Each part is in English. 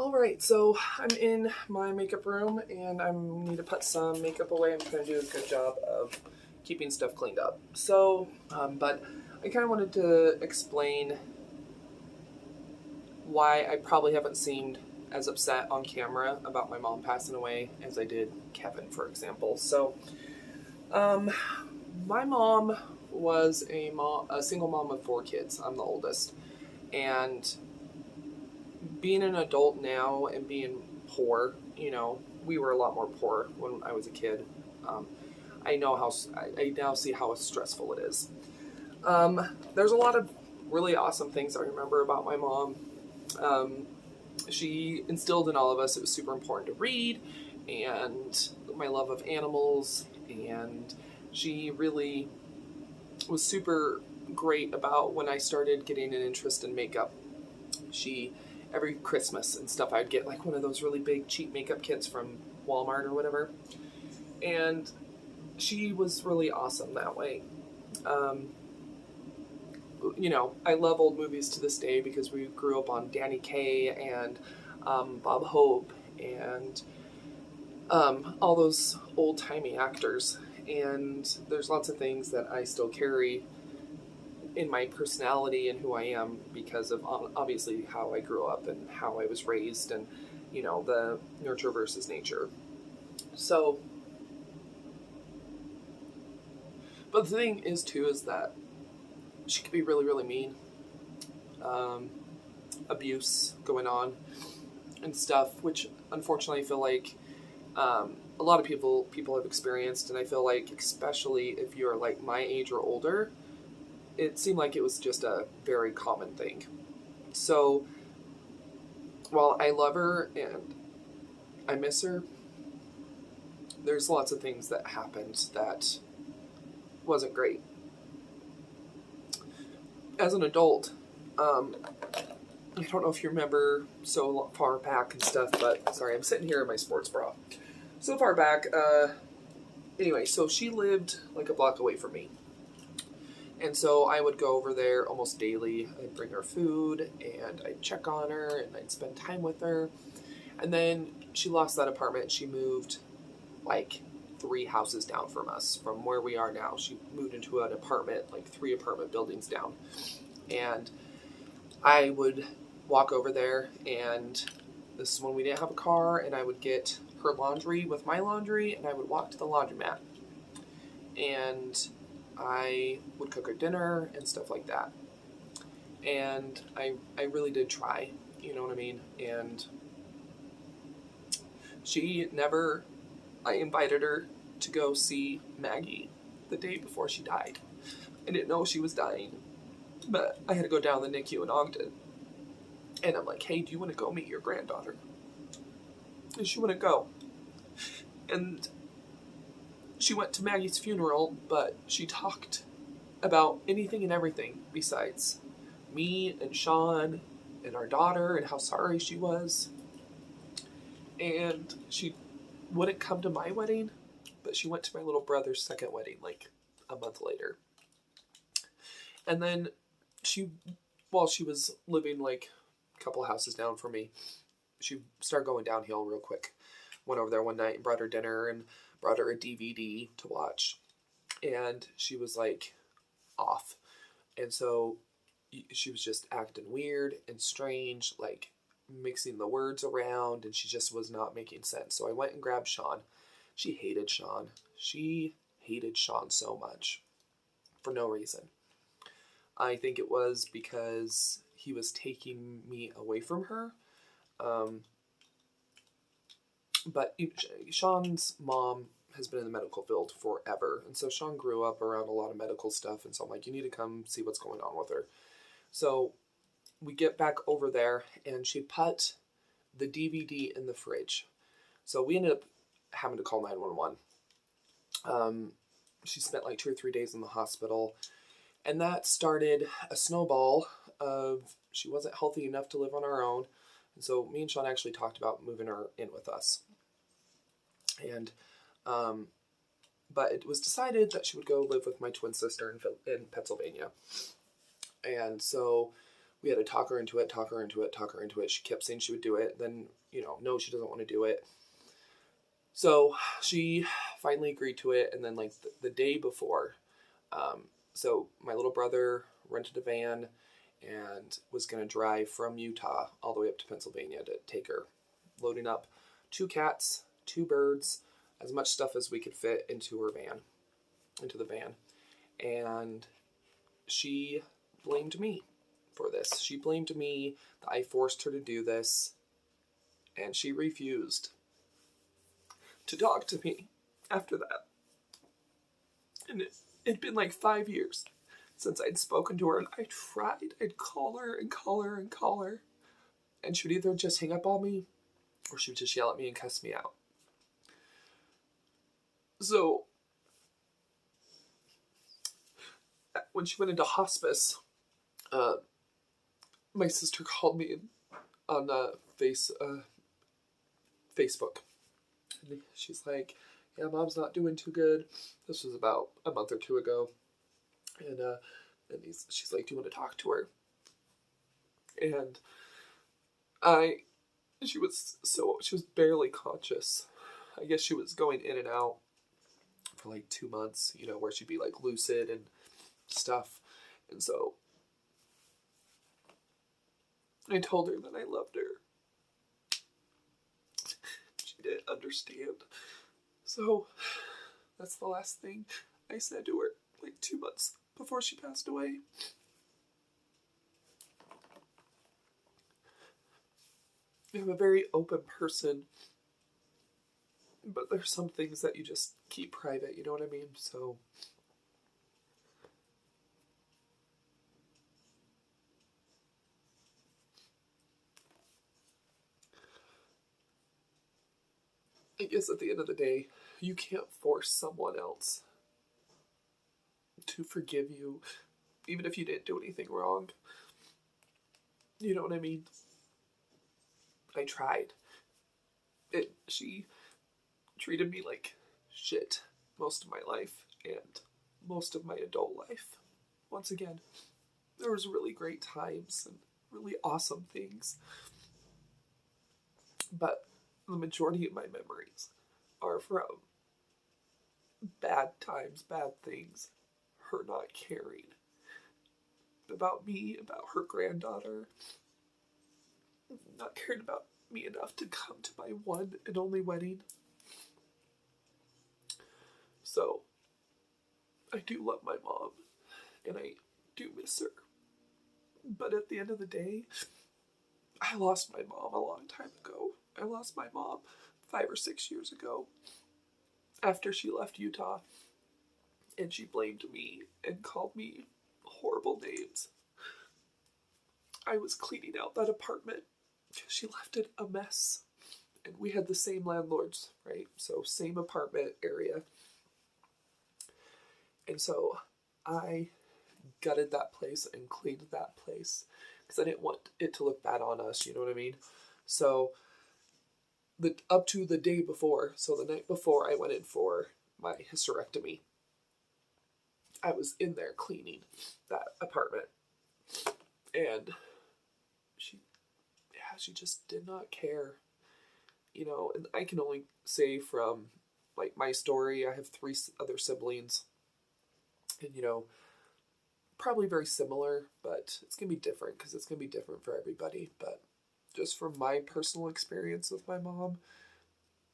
All right, so I'm in my makeup room and I need to put some makeup away. I'm trying to do a good job of keeping stuff cleaned up. But I kind of wanted to explain why I probably haven't seemed as upset on camera about my mom passing away as I did Kevin, for example. Um, my mom was a single mom of four kids. I'm the oldest, and being an adult now and being poor, we were a lot more poor when I was a kid. Um, I now see how stressful it is. There's a lot of really awesome things I remember about my mom. Um, she instilled in all of us it was super important to read, and my love of animals, and she really was super great about when I started getting an interest in makeup. She Every Christmas and stuff I'd get like one of those really big cheap makeup kits from Walmart or whatever. And she was really awesome that way. Um, I love old movies to this day because we grew up on Danny Kaye and Bob Hope and all those old timey actors. And there's lots of things that I still carry in my personality and who I am because of obviously how I grew up and how I was raised and the nurture versus nature. So, but the thing is too is that she could be really really mean, um, abuse going on and stuff, which unfortunately I feel like a lot of people have experienced, and I feel like especially if you're like my age or older, it seemed like it was just a very common thing. So while I love her and I miss her, there's lots of things that happened that wasn't great. As an adult, I don't know if you remember so far back and stuff, but sorry, I'm sitting here in my sports bra. So far back, anyway, so she lived like a block away from me. And so I would go over there almost daily. I'd bring her food and I'd check on her and I'd spend time with her. And then she lost that apartment. She moved like three houses down from us, from where we are now. She moved into an apartment, like three apartment buildings down. And I would walk over there, and this is when we didn't have a car, and I would get her laundry with my laundry, and I would walk to the laundromat. And I would cook her dinner and stuff like that. And I really did try, you know what I mean? And she never, I invited her to go see Maggie the day before she died. I didn't know she was dying, but I had to go down the NICU in Ogden. And I'm like, hey, do you want to go meet your granddaughter? And she wouldn't go. And she went to Maggie's funeral, but she talked about anything and everything besides me and Sean and our daughter and how sorry she was. And she wouldn't come to my wedding, but she went to my little brother's second wedding like a month later. And then she, while she was living like a couple houses down from me, she started going downhill real quick. Went over there one night and brought her dinner and brought her a DVD to watch. And she was like off. And so she was just acting weird and strange, like mixing the words around, and she just was not making sense. So I went and grabbed Sean. She hated Sean. She hated Sean so much for no reason. I think it was because he was taking me away from her. Um, but Sean's mom has been in the medical field forever. And so Sean grew up around a lot of medical stuff. And so I'm like, you need to come see what's going on with her. So we get back over there and she put the DVD in the fridge. So we ended up having to call 911. She spent like 2 or 3 days in the hospital. And that started a snowball of she wasn't healthy enough to live on her own. And so me and Sean actually talked about moving her in with us. And, but it was decided that she would go live with my twin sister in Pennsylvania. And so we had to talk her into it, talk her into it, talk her into it. She kept saying she would do it. Then, no, she doesn't want to do it. So she finally agreed to it. And then, like, the day before, so my little brother rented a van and was going to drive from Utah all the way up to Pennsylvania to take her, loading up 2 cats, 2 birds, as much stuff as we could fit into the van. And she blamed me for this. She blamed me that I forced her to do this, and she refused to talk to me after that. And it'd been like 5 years since I'd spoken to her, and I tried. I'd call her and call her and call her, and she would either just hang up on me or she would just yell at me and cuss me out. So when she went into hospice, my sister called me on Facebook. And she's like, yeah, Mom's not doing too good. This was about a month or 2 ago. And she's like, do you want to talk to her? And she was barely conscious. I guess she was going in and out for like 2 months, where she'd be like lucid and stuff. And so I told her that I loved her. She didn't understand. So that's the last thing I said to her, like 2 months before she passed away. I'm a very open person, but there's some things that you just keep private, you know what I mean? So I guess at the end of the day, you can't force someone else to forgive you, even if you didn't do anything wrong. You know what I mean? I tried. She treated me like shit most of my life and most of my adult life. Once again, there was really great times and really awesome things, but the majority of my memories are from bad times, bad things, her not caring about me, about her granddaughter, not caring about me enough to come to my one and only wedding. So, I do love my mom, and I do miss her. But at the end of the day, I lost my mom a long time ago. I lost my mom 5 or 6 years ago after she left Utah, and she blamed me and called me horrible names. I was cleaning out that apartment. She left it a mess. And we had the same landlords, right? So same apartment area. And so I gutted that place and cleaned that place because I didn't want it to look bad on us, you know what I mean? So up to the day before, so the night before I went in for my hysterectomy, I was in there cleaning that apartment. And she just did not care. And I can only say from like my story, I have 3 other siblings. And probably very similar, but it's going to be different because it's going to be different for everybody. But just from my personal experience with my mom,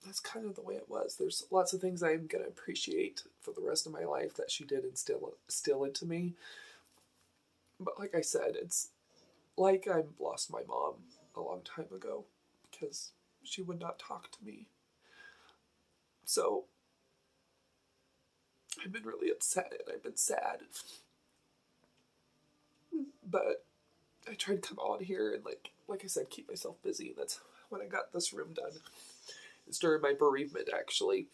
that's kind of the way it was. There's lots of things I'm going to appreciate for the rest of my life that she did instill into me. But like I said, it's like I lost my mom a long time ago because she would not talk to me. So I've been really upset and I've been sad. But I tried to come on here and like I said, keep myself busy. That's when I got this room done. It's during my bereavement, actually.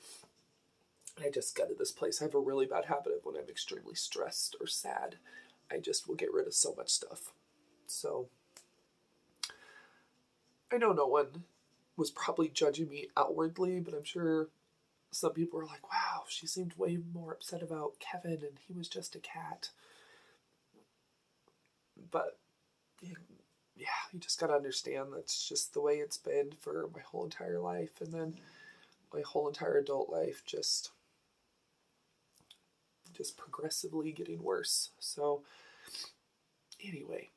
I just gutted this place. I have a really bad habit of when I'm extremely stressed or sad, I just will get rid of so much stuff. So I know no one was probably judging me outwardly, but I'm sure some people were like, wow, she seemed way more upset about Kevin and he was just a cat. But yeah, you just gotta understand that's just the way it's been for my whole entire life, and then my whole entire adult life just progressively getting worse. So anyway,